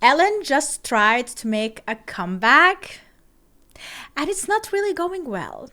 Ellen just tried to make a comeback, and it's not really going well.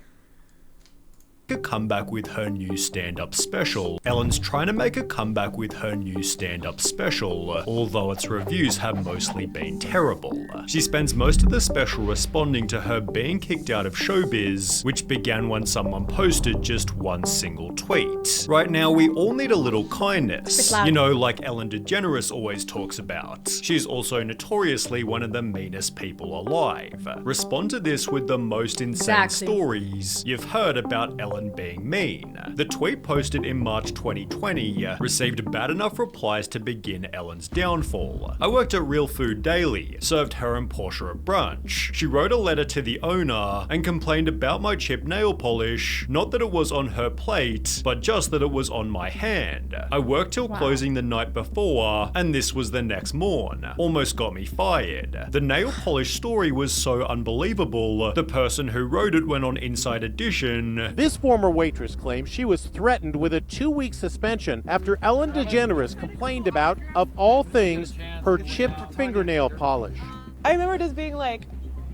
A comeback with her new stand-up special. Ellen's trying to make a comeback with her new stand-up special, although its reviews have mostly been terrible. She spends most of the special responding to her being kicked out of Showbiz, which began when someone posted just one single tweet. Right now, we all need a little kindness. You know, like Ellen DeGeneres always talks about. She's also notoriously one of the meanest people alive. Respond to this with the most insane stories you've heard about Ellen being mean. The tweet posted in March 2020 received bad enough replies to begin Ellen's downfall. I worked at Real Food Daily, served her and Portia a brunch. She wrote a letter to the owner and complained about my chipped nail polish, not that it was on her plate, but just that it was on my hand. I worked till closing the night before, and this was the next morn. Almost got me fired. The nail polish story was so unbelievable, the person who wrote it went on Inside Edition. This former waitress claims she was threatened with a 2-week suspension after Ellen DeGeneres complained about, of all things, her chipped fingernail polish. I remember just being like,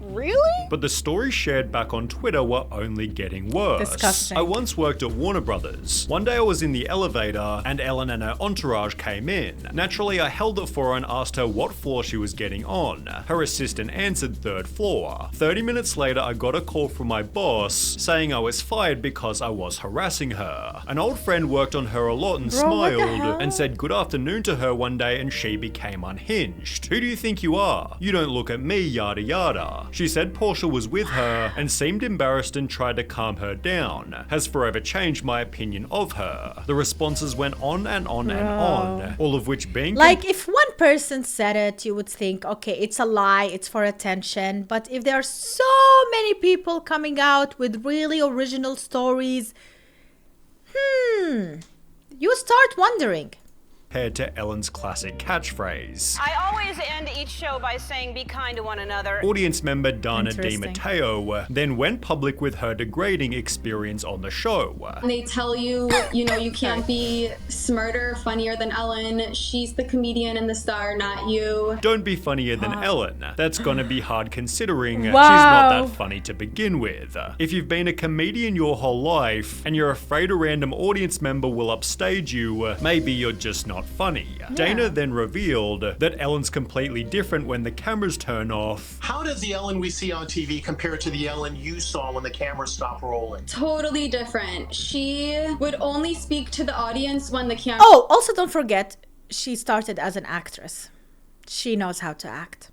really? But the stories shared back on Twitter were only getting worse. Disgusting. I once worked at Warner Brothers. One day I was in the elevator and Ellen and her entourage came in. Naturally, I held it for her and asked her what floor she was getting on. Her assistant answered 3rd floor. 30 minutes later, I got a call from my boss saying I was fired because I was harassing her. An old friend worked on her a lot and smiled and said good afternoon to her one day, and she became unhinged. Who do you think you are? You don't look at me, yada yada. She said Portia was with her and seemed embarrassed and tried to calm her down. Has forever changed my opinion of her. The responses went on and on and on, all of which being like, if one person said it, you would think, okay, it's a lie, it's for attention. But if there are so many people coming out with really original stories, you start wondering. compared to Ellen's classic catchphrase. I always end each show by saying be kind to one another. Audience member Dana DiMatteo then went public with her degrading experience on the show. They tell you, you can't be smarter, funnier than Ellen. She's the comedian and the star, not you. Don't be funnier than Ellen. That's gonna be hard considering she's not that funny to begin with. If you've been a comedian your whole life and you're afraid a random audience member will upstage you, maybe you're just not funny. Yeah. Dana then revealed that Ellen's completely different when the cameras turn off. How does the Ellen we see on TV compare to the Ellen you saw when the cameras stopped rolling? Totally different. She would only speak to the audience when the camera... Oh, also don't forget, she started as an actress. She knows how to act.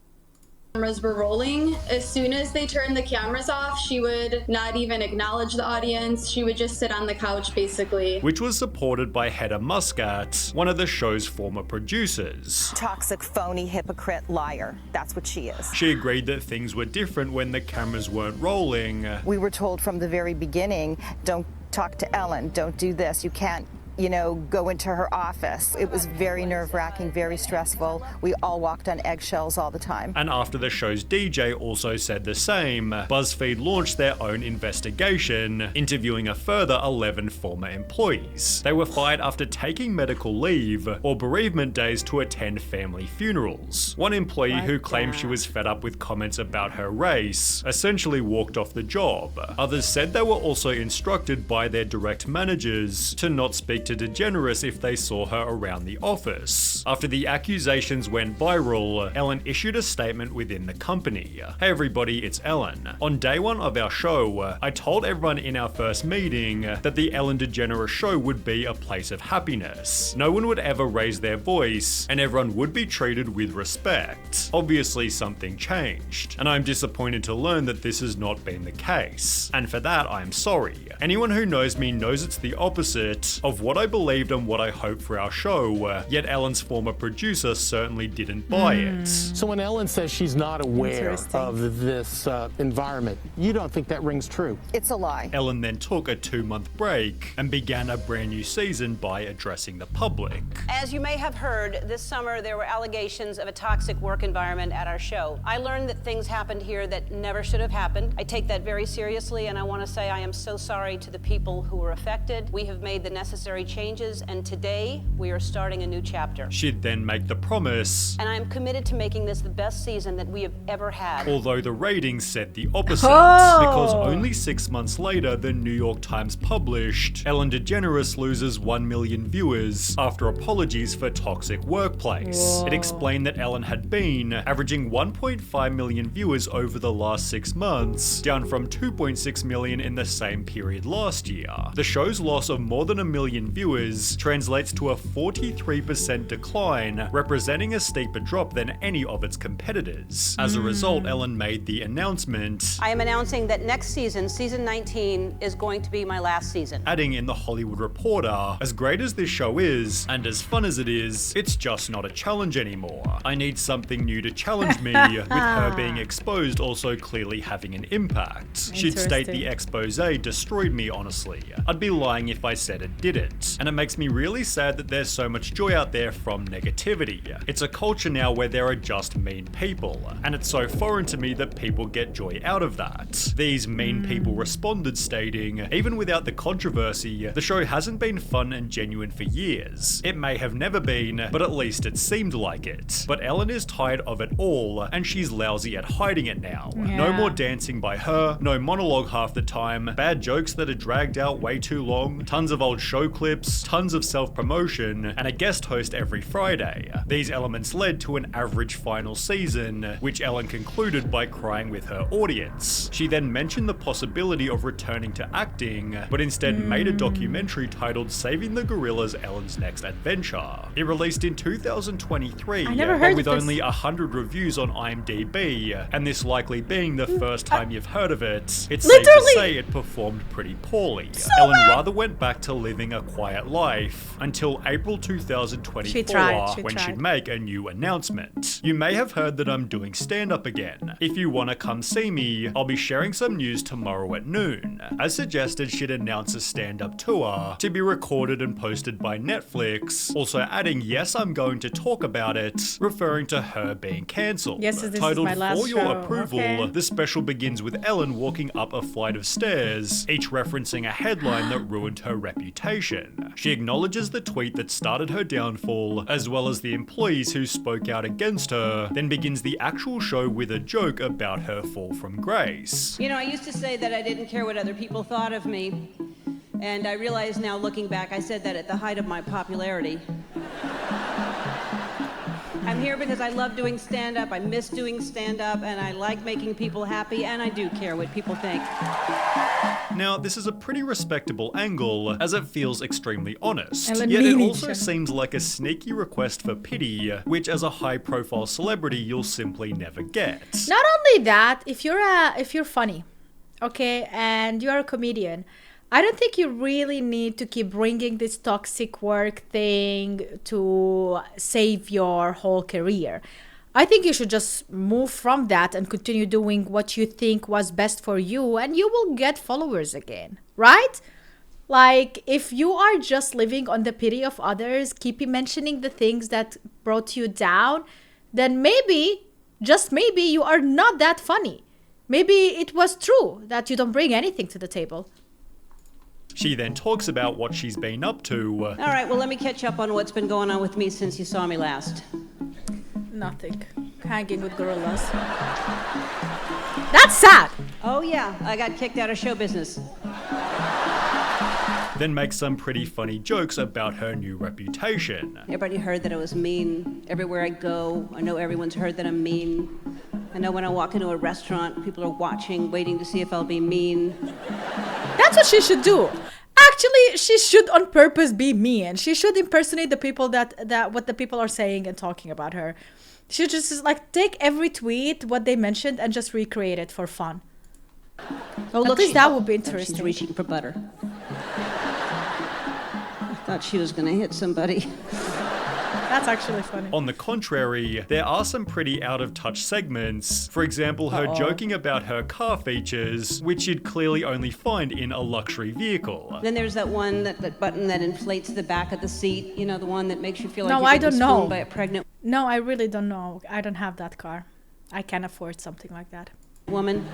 Cameras were rolling. As soon as they turned the cameras off, she would not even acknowledge the audience. She would just sit on the couch, basically. Which was supported by Hedda Muscat, one of the show's former producers. Toxic, phony, hypocrite, liar. That's what she is. She agreed that things were different when the cameras weren't rolling. We were told from the very beginning, don't talk to Ellen, don't do this, you can't go into her office. It was very nerve-wracking, very stressful. We all walked on eggshells all the time. And after the show's DJ also said the same, BuzzFeed launched their own investigation, interviewing a further 11 former employees. They were fired after taking medical leave or bereavement days to attend family funerals. One employee who claimed she was fed up with comments about her race essentially walked off the job. Others said they were also instructed by their direct managers to not speak to DeGeneres if they saw her around the office. After the accusations went viral, Ellen issued a statement within the company. Hey everybody, it's Ellen. On day one of our show, I told everyone in our first meeting that the Ellen DeGeneres show would be a place of happiness. No one would ever raise their voice, and everyone would be treated with respect. Obviously something changed, and I'm disappointed to learn that this has not been the case. And for that, I'm sorry. Anyone who knows me knows it's the opposite of what I believed and what I hoped for our show, yet Ellen's former producer certainly didn't buy it. So when Ellen says she's not aware of this environment, you don't think that rings true? It's a lie. Ellen then took a 2-month break and began a brand new season by addressing the public. As you may have heard, this summer there were allegations of a toxic work environment at our show. I learned that things happened here that never should have happened. I take that very seriously, and I want to say I am so sorry to the people who were affected. We have made the necessary changes, and today we are starting a new chapter. She'd then make the promise, And I'm committed to making this the best season that we have ever had. although the ratings said the opposite, Oh. because only 6 months later, the New York Times published Ellen DeGeneres loses 1 million viewers after apologies for toxic workplace. It explained that Ellen had been averaging 1.5 million viewers over the last 6 months, down from 2.6 million in the same period last year. The show's loss of more than 1 million viewers translates to a 43% decline, representing a steeper drop than any of its competitors. As a result, Ellen made the announcement, I am announcing that next season, season 19, is going to be my last season. adding in The Hollywood Reporter, as great as this show is, and as fun as it is, it's just not a challenge anymore. I need something new to challenge me, with her being exposed also clearly having an impact. She'd state the expose destroyed me, honestly. I'd be lying if I said it didn't. And it makes me really sad that there's so much joy out there from negativity. It's a culture now where there are just mean people, and it's so foreign to me that people get joy out of that. These mean people responded, stating, even without the controversy, the show hasn't been fun and genuine for years. It may have never been, but at least it seemed like it. But Ellen is tired of it all, and she's lousy at hiding it now. No more dancing by her, no monologue half the time, bad jokes that are dragged out way too long, tons of old show clips, tons of self-promotion, and a guest host every Friday. These elements led to an average final season, which Ellen concluded by crying with her audience. She then mentioned the possibility of returning to acting, but instead made a documentary titled Saving the Gorillas: Ellen's Next Adventure. It released in 2023, I never heard with of this. only 100 reviews on IMDb, and this likely being the first time you've heard of it, it's safe to Literally. say it performed pretty poorly. Ellen rather went back to living a quiet life until April 2024, She tried. when she'd make a new announcement. You may have heard that I'm doing stand-up again. If you want to come see me, I'll be sharing some news tomorrow at noon. As suggested, she'd announce a stand-up tour to be recorded and posted by Netflix, also adding, yes, I'm going to talk about it, referring to her being cancelled. Yes, this is Titled my last For Your show. Approval, Okay. the special begins with Ellen walking up a flight of stairs, each referencing a headline that ruined her reputation. She acknowledges the tweet that started her downfall, as well as the employees who spoke out against her, then begins the actual show with a joke about her fall from grace. You know, I used to say that I didn't care what other people thought of me, and I realize now, looking back, I said that at the height of my popularity. I'm here because I love doing stand-up, I miss doing stand-up, and I like making people happy, and I do care what people think. Now, this is a pretty respectable angle, as it feels extremely honest. Ellen Yet it mean also each other. seems like a sneaky request for pity, which as a high-profile celebrity you'll simply never get. Not only that, if you're funny, okay, and you're a comedian, I don't think you really need to keep bringing this toxic work thing to save your whole career. I think you should just move from that and continue doing what you think was best for you, and you will get followers again, right? Like, if you are just living on the pity of others, keep mentioning the things that brought you down, then maybe, just maybe, you are not that funny. Maybe it was true that you don't bring anything to the table. She then talks about what she's been up to. All right, well, let me catch up on what's been going on with me since you saw me last. Nothing. Hanging with gorillas. That's sad. Oh, yeah, I got kicked out of show business. Then makes some pretty funny jokes about her new reputation. Everybody heard that I was mean. Everywhere I go, I know everyone's heard that I'm mean. I know when I walk into a restaurant, people are watching, waiting to see if I'll be mean. That's what she should do. Actually, she should on purpose be mean. She should impersonate the people that what the people are saying and talking about her. She should just like take every tweet, what they mentioned, and just recreate it for fun. Oh, At least that would be She's interesting. reaching for butter. I thought she was gonna hit somebody. That's actually funny. On the contrary, there are some pretty out-of-touch segments. For example, her joking about her car features, which you'd clearly only find in a luxury vehicle. Then there's that one, that button that inflates the back of the seat. You know, the one that makes you feel like No, you're I getting don't know. spooned by a pregnant No, I really don't know. I don't have that car. I can't afford something like that. woman.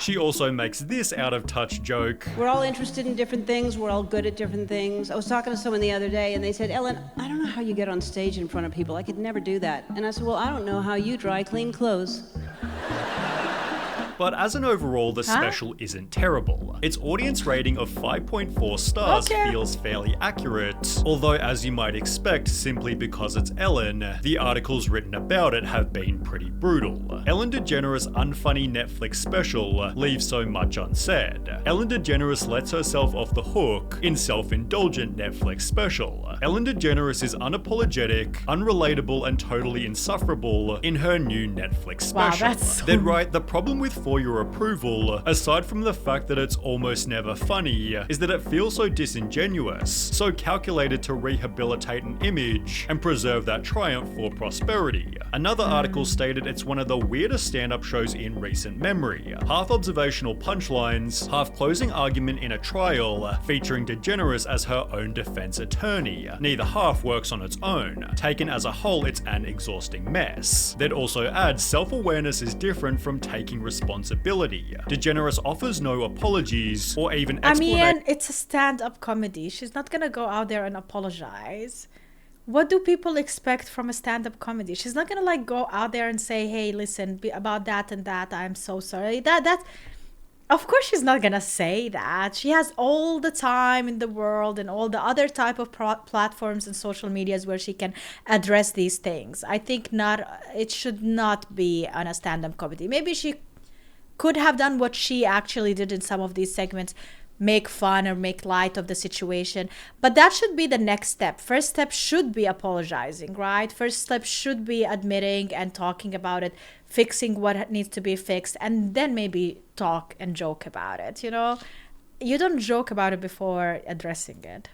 She also makes this out-of-touch joke. We're all interested in different things. We're all good at different things. I was talking to someone the other day, and they said, Ellen, I don't know how you get on stage in front of people. I could never do that. And I said, well, I don't know how you dry clean clothes. But as an overall, the special isn't terrible. Its audience rating of 5.4 stars feels fairly accurate, although as you might expect, simply because it's Ellen, the articles written about it have been pretty brutal. Ellen DeGeneres' unfunny Netflix special leaves so much unsaid. Ellen DeGeneres lets herself off the hook in self-indulgent Netflix special. Ellen DeGeneres is unapologetic, unrelatable, and totally insufferable in her new Netflix special. Wow, that's so... They'd write, the problem with For Your Approval, aside from the fact that it's almost never funny, is that it feels so disingenuous, so calculated to rehabilitate an image and preserve that triumph for prosperity. Another article stated it's one of the weirdest stand-up shows in recent memory. Half observational punchlines, half closing argument in a trial, featuring DeGeneres as her own defense attorney. Neither half works on its own. Taken as a whole, it's an exhausting mess. That also adds self-awareness is different from taking responsibility. DeGeneres offers no apologies or even explanation. I mean, it's a stand-up comedy. She's not gonna go out there and apologize. What do people expect from a stand-up comedy? She's not gonna like go out there and say, hey, listen, about that and that, I'm so sorry. That of course she's not gonna say that. She has all the time in the world and all the other type of platforms and social medias where she can address these things. I think it should not be on a stand-up comedy. Maybe she could have done what she actually did in some of these segments, make fun or make light of the situation. But that should be the next step. First step should be apologizing, right? First step should be admitting and talking about it, fixing what needs to be fixed, and then maybe talk and joke about it, you know? You don't joke about it before addressing it.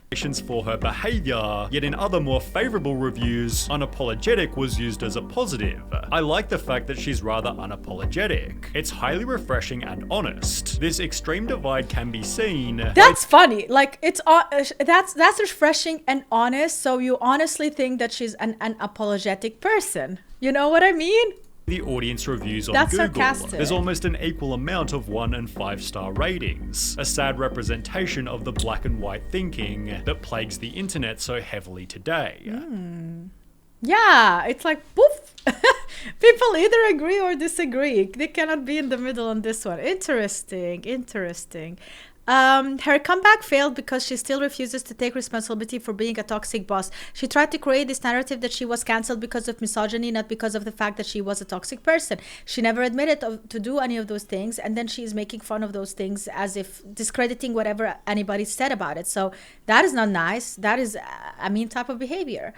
For her behavior, yet in other more favorable reviews, unapologetic was used as a positive. I like the fact that she's rather unapologetic. It's highly refreshing and honest. This extreme divide can be seen. That's funny. Like that's refreshing and honest. So you honestly think that she's an apologetic person. You know what I mean? The audience reviews on That's Google. sarcastic. There's almost an equal amount of 1 and 5-star ratings, a sad representation of the black and white thinking that plagues the internet so heavily today. Yeah, it's like poof. People either agree or disagree. They cannot be in the middle on this one. Interesting. Her comeback failed because she still refuses to take responsibility for being a toxic boss. She tried to create this narrative that she was cancelled because of misogyny, not because of the fact that she was a toxic person. She never admitted to do any of those things, and then she is making fun of those things as if discrediting whatever anybody said about it. So that is not nice. That is a mean type of behavior.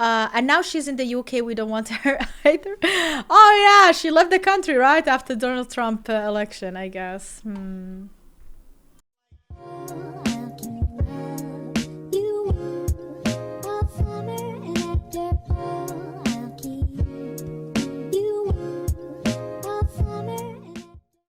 And now she's in the UK. We don't want her either. Oh yeah, she left the country right after Donald Trump election, I guess.